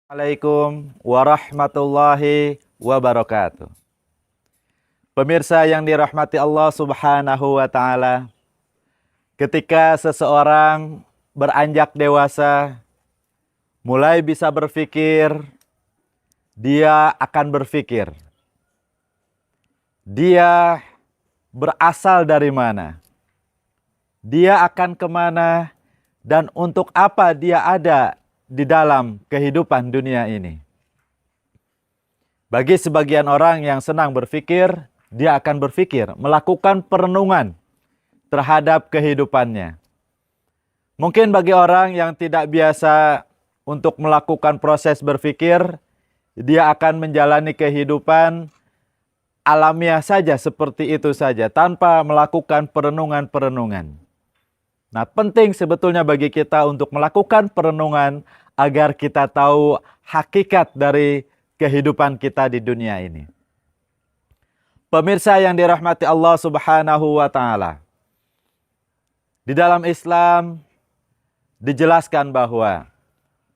Assalamualaikum warahmatullahi wabarakatuh. Pemirsa yang dirahmati Allah Subhanahu wa taala, ketika seseorang beranjak dewasa, mulai bisa berpikir, dia akan berpikir. Dia berasal dari mana? Dia akan kemana? Dan untuk apa dia ada di dalam kehidupan dunia ini? Bagi sebagian orang yang senang berpikir, dia akan berpikir, melakukan perenungan terhadap kehidupannya. Mungkin bagi orang yang tidak biasa untuk melakukan proses berpikir, dia akan menjalani kehidupan alamiah saja, seperti itu saja, tanpa melakukan perenungan-perenungan. Nah, penting sebetulnya bagi kita untuk melakukan perenungan agar kita tahu hakikat dari kehidupan kita di dunia ini. Pemirsa yang dirahmati Allah Subhanahu wa taala, di dalam Islam dijelaskan bahwa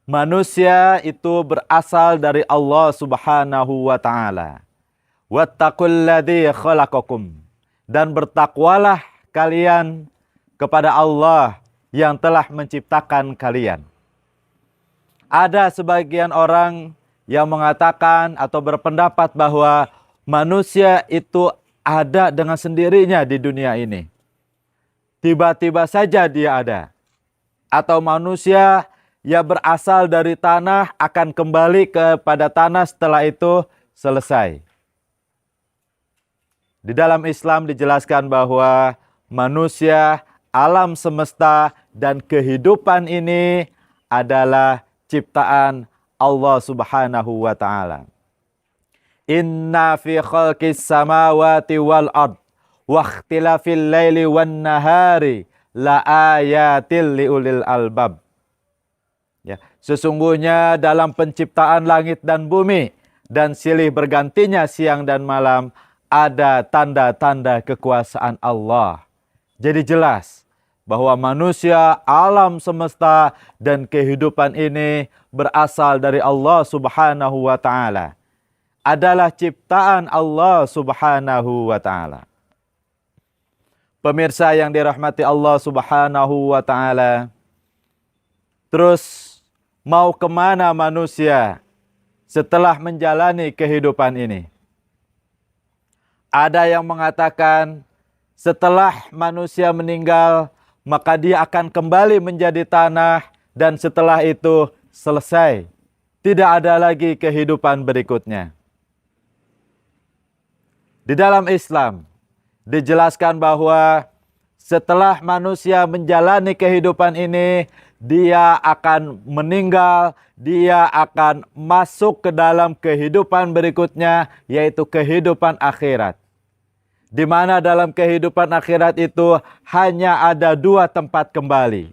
manusia itu berasal dari Allah Subhanahu wa taala. Wattaqulladzi khalaqakum, dan bertakwalah kalian kepada Allah yang telah menciptakan kalian. Ada sebagian orang yang mengatakan atau berpendapat bahwa manusia itu ada dengan sendirinya di dunia ini. Tiba-tiba saja dia ada. Atau manusia yang berasal dari tanah akan kembali kepada tanah setelah itu selesai. Di dalam Islam dijelaskan bahwa manusia, alam semesta, dan kehidupan ini adalah ciptaan Allah Subhanahu wa taala. Inna fi khalqis samawati wal ard wa ikhtilafil laili wan nahari la ayatil liulil albab. Ya, sesungguhnya dalam penciptaan langit dan bumi dan silih bergantinya siang dan malam ada tanda-tanda kekuasaan Allah. Jadi jelas bahwa manusia, alam semesta, dan kehidupan ini berasal dari Allah Subhanahu wa taala. Adalah ciptaan Allah Subhanahu wa taala. Pemirsa yang dirahmati Allah Subhanahu wa taala, terus mau kemana manusia setelah menjalani kehidupan ini? Ada yang mengatakan setelah manusia meninggal, maka dia akan kembali menjadi tanah dan setelah itu selesai. Tidak ada lagi kehidupan berikutnya. Di dalam Islam dijelaskan bahwa setelah manusia menjalani kehidupan ini, dia akan meninggal, dia akan masuk ke dalam kehidupan berikutnya, yaitu kehidupan akhirat. Di mana dalam kehidupan akhirat itu hanya ada dua tempat kembali.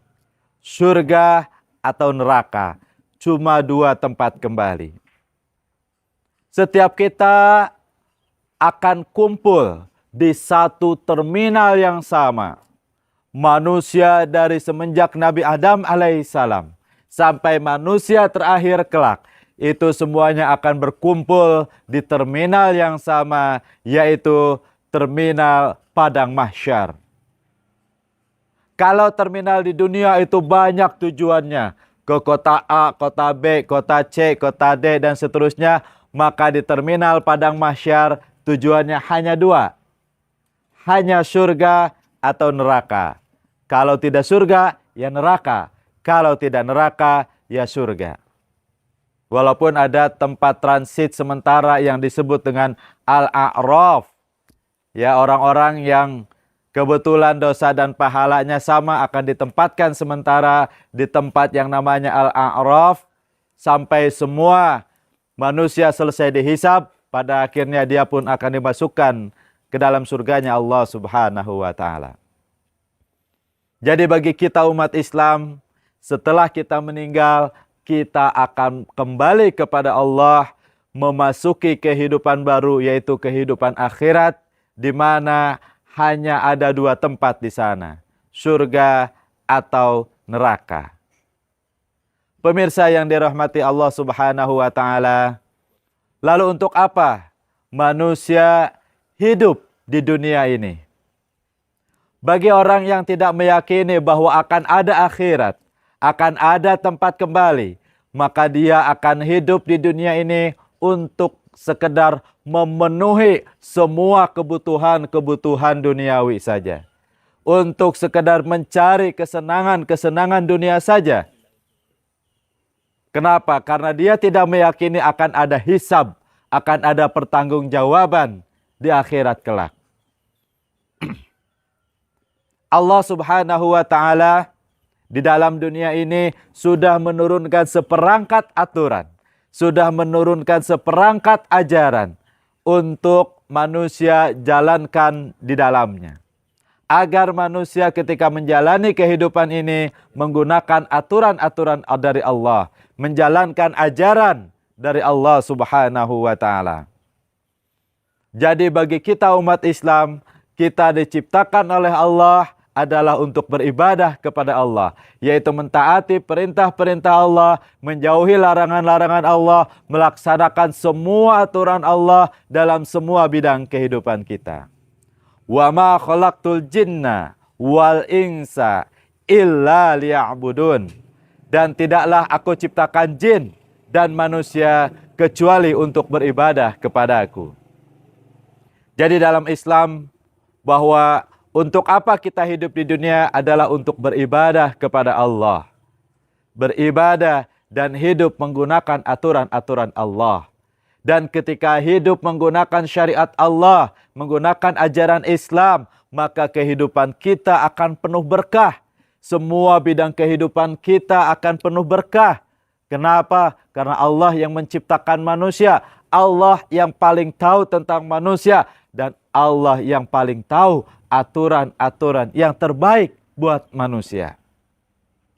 Surga atau neraka. Cuma dua tempat kembali. Setiap kita akan kumpul di satu terminal yang sama. Manusia dari semenjak Nabi Adam alaihissalam sampai manusia terakhir kelak. Itu semuanya akan berkumpul di terminal yang sama, yaitu terminal padang mahsyar. Kalau terminal di dunia itu banyak tujuannya, ke kota A, kota B, kota C, kota D, dan seterusnya, maka di terminal padang mahsyar tujuannya hanya dua. Hanya surga atau neraka. Kalau tidak surga, ya neraka. Kalau tidak neraka, ya surga. Walaupun ada tempat transit sementara yang disebut dengan Al-A'raf. Ya, orang-orang yang kebetulan dosa dan pahalanya sama akan ditempatkan sementara di tempat yang namanya Al-A'raf sampai semua manusia selesai dihisab, pada akhirnya dia pun akan dimasukkan ke dalam surganya Allah Subhanahu wa taala. Jadi bagi kita umat Islam, setelah kita meninggal, kita akan kembali kepada Allah, memasuki kehidupan baru, yaitu kehidupan akhirat, di mana hanya ada dua tempat di sana, surga atau neraka. Pemirsa yang dirahmati Allah Subhanahu wa taala, lalu untuk apa manusia hidup di dunia ini? Bagi orang yang tidak meyakini bahwa akan ada akhirat, akan ada tempat kembali, maka dia akan hidup di dunia ini untuk sekedar memenuhi semua kebutuhan-kebutuhan duniawi saja. Untuk sekedar mencari kesenangan-kesenangan dunia saja. Kenapa? Karena dia tidak meyakini akan ada hisab, akan ada pertanggungjawaban di akhirat kelak. Allah Subhanahu wa taala di dalam dunia ini sudah menurunkan seperangkat aturan, sudah menurunkan seperangkat ajaran untuk manusia jalankan di dalamnya. Agar manusia ketika menjalani kehidupan ini menggunakan aturan-aturan dari Allah, menjalankan ajaran dari Allah Subhanahu wa taala. Jadi bagi kita umat Islam, kita diciptakan oleh Allah adalah untuk beribadah kepada Allah, yaitu mentaati perintah-perintah Allah, menjauhi larangan-larangan Allah, melaksanakan semua aturan Allah dalam semua bidang kehidupan kita. Wa ma khalaqtul jinna wal insa illa liya'budun. Dan tidaklah aku ciptakan jin dan manusia kecuali untuk beribadah kepada aku. Jadi dalam Islam bahwa untuk apa kita hidup di dunia adalah untuk beribadah kepada Allah. Beribadah dan hidup menggunakan aturan-aturan Allah. Dan ketika hidup menggunakan syariat Allah, menggunakan ajaran Islam, maka kehidupan kita akan penuh berkah. Semua bidang kehidupan kita akan penuh berkah. Kenapa? Karena Allah yang menciptakan manusia. Allah yang paling tahu tentang manusia. Dan Allah yang paling tahu aturan-aturan yang terbaik buat manusia.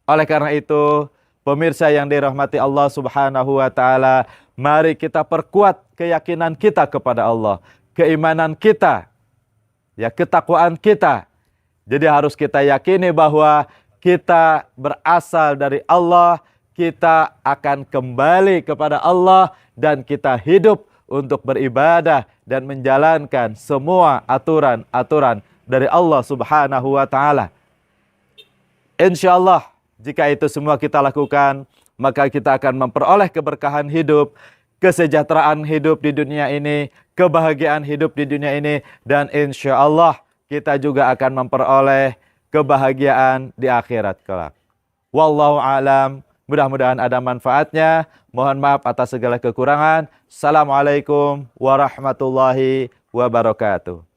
Oleh karena itu, pemirsa yang dirahmati Allah Subhanahu wa taala, mari kita perkuat keyakinan kita kepada Allah, keimanan kita, ya ketakwaan kita. Jadi harus kita yakini bahwa kita berasal dari Allah, kita akan kembali kepada Allah dan kita hidup untuk beribadah dan menjalankan semua aturan-aturan dari Allah Subhanahu wa taala. Insyaallah jika itu semua kita lakukan, maka kita akan memperoleh keberkahan hidup, kesejahteraan hidup di dunia ini, kebahagiaan hidup di dunia ini, dan insya Allah kita juga akan memperoleh kebahagiaan di akhirat kelak. Wallahu a'lam. Mudah-mudahan ada manfaatnya. Mohon maaf atas segala kekurangan. Assalamualaikum warahmatullahi wabarakatuh.